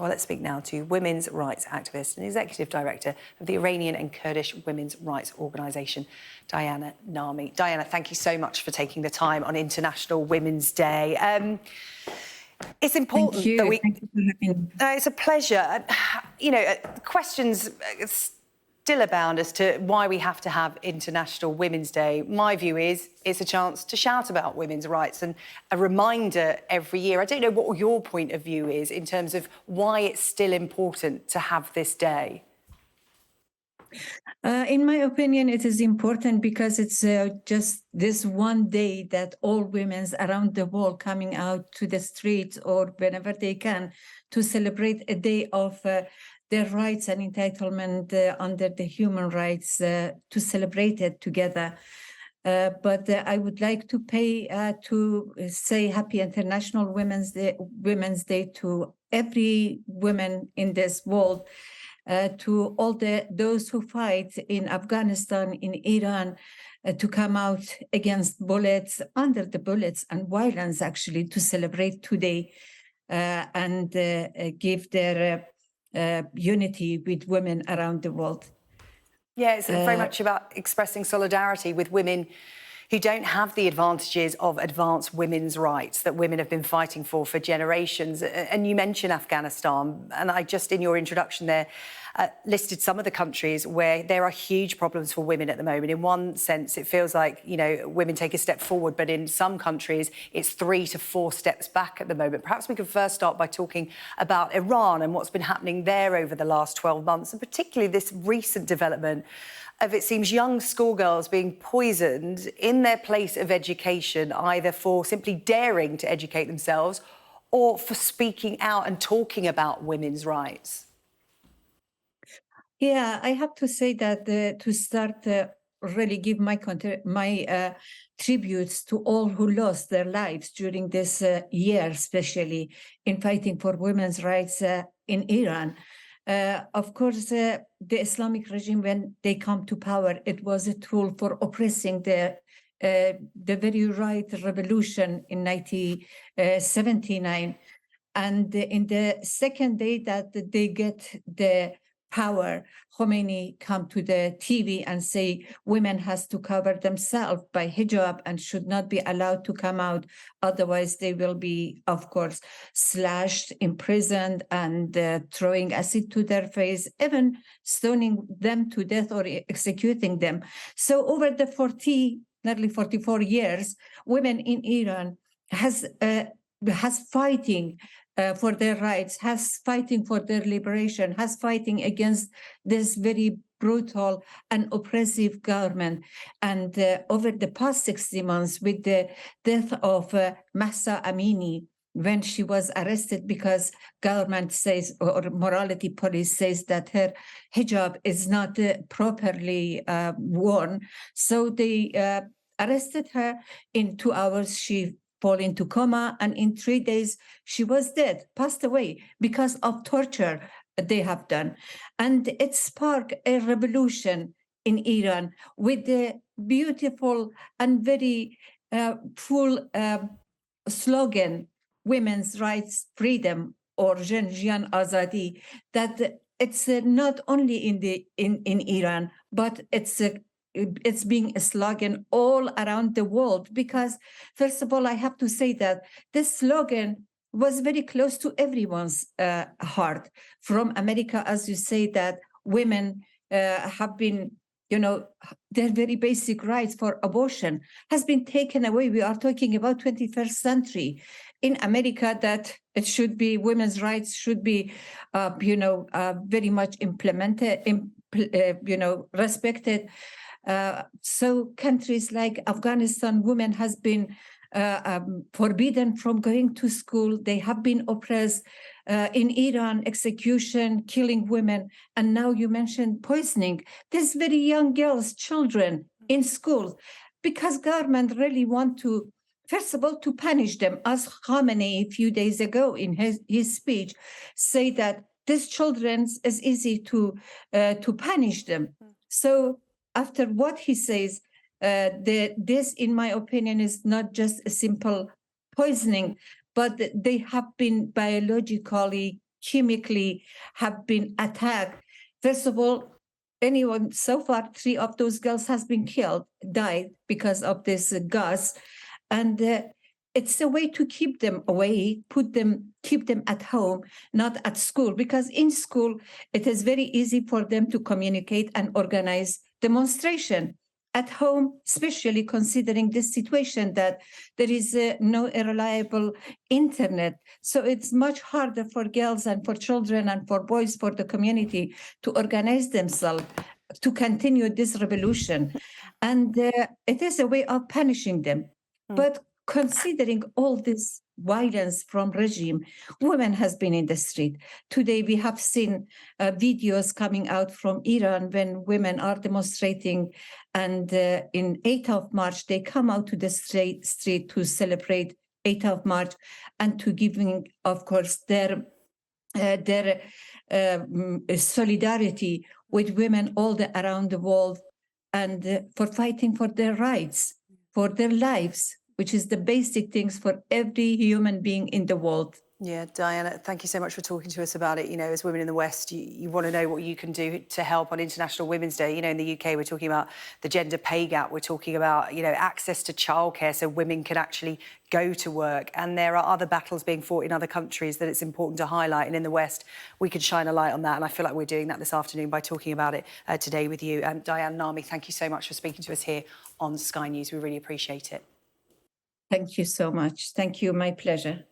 Well, let's speak now to women's rights activist and executive director of the Iranian and Kurdish women's rights organisation, Diana Nammi. Diana, thank you so much for taking the time on International Women's Day. It's important Thank you. that we... Thank you for having me. It's a pleasure. Questions still abound as to why we have to have International Women's Day. My view is it's a chance to shout about women's rights and a reminder every year. I don't know what your point of view is in terms of why it's still important to have this day. In my opinion, it is important because it's just this one day that all women around the world coming out to the streets or whenever they can to celebrate a day of their rights and entitlement under the human rights, to celebrate it together. But I would like to say Happy International Women's Day to every woman in this world. To all those who fight in Afghanistan, in Iran, to come out against bullets, under the bullets and violence, actually, to celebrate today and give their unity with women around the world. Yeah, it's very much about expressing solidarity with women who don't have the advantages of advanced women's rights that women have been fighting for generations. And you mentioned Afghanistan, and I just, in your introduction there, listed some of the countries where there are huge problems for women at the moment. In one sense, it feels like, women take a step forward, but in some countries, it's 3 to 4 steps back at the moment. Perhaps we could first start by talking about Iran and what's been happening there over the last 12 months, and particularly this recent development of, it seems, young schoolgirls being poisoned in their place of education, either for simply daring to educate themselves or for speaking out and talking about women's rights. Yeah, I have to say that to start, really give my tributes to all who lost their lives during this year, especially in fighting for women's rights in Iran. Of course, the Islamic regime, when they come to power, it was a tool for oppressing the very right revolution in 1979. And in the second day that they get the power, Khomeini come to the TV and say women has to cover themselves by hijab and should not be allowed to come out. Otherwise, they will be, of course, slashed, imprisoned, and throwing acid to their face, even stoning them to death or executing them. So over the nearly 44 years, women in Iran has fighting for their rights, has fighting for their liberation, has fighting against this very brutal and oppressive government. And over the past 60 months, with the death of Mahsa Amini, when she was arrested because government says, or morality police says, that her hijab is not properly worn. So they arrested her. In 2 hours, she fall into coma, and in 3 days she was dead, passed away because of torture they have done. And it sparked a revolution in Iran with the beautiful and very full slogan, women's rights, freedom, or Jian Azadi, that it's not only in Iran, but it's being a slogan all around the world. Because, first of all, I have to say that this slogan was very close to everyone's heart. From America, as you say, that women have been, their very basic rights for abortion has been taken away. We are talking about 21st century. In America, that it should be, women's rights should be, very much implemented, respected. So countries like Afghanistan, women has been forbidden from going to school. They have been oppressed. In Iran, execution, killing women. And now you mentioned poisoning. There's very young girls, children in school, because government really want to, first of all, to punish them. As Khamenei a few days ago in his speech say that these children is easy to punish them. So after what he says, this, in my opinion, is not just a simple poisoning, but they have been biologically chemically have been attacked. First of all, anyone so far, 3 of those girls has been killed, died because of this gas, and it's a way to keep them away, keep them at home, not at school, because in school it is very easy for them to communicate and organize demonstration. At home, especially considering this situation that there is no reliable internet, so it's much harder for girls and for children and for boys, for the community to organize themselves to continue this revolution. And it is a way of punishing them. But considering all this violence from regime, women has been in the street. Today we have seen videos coming out from Iran when women are demonstrating, and in 8th of March they come out to the street to celebrate 8th of March and to giving, of course, their solidarity with women all around the world, and for fighting for their rights, for their lives, which is the basic things for every human being in the world. Yeah, Diana, thank you so much for talking to us about it. You know, as women in the West, you want to know what you can do to help on International Women's Day. You know, in the UK, we're talking about the gender pay gap. We're talking about, you know, access to childcare so women can actually go to work. And there are other battles being fought in other countries that it's important to highlight. And in the West, we can shine a light on that. And I feel like we're doing that this afternoon by talking about it today with you. Diane, Nammi, thank you so much for speaking to us here on Sky News. We really appreciate it. Thank you so much. Thank you. My pleasure.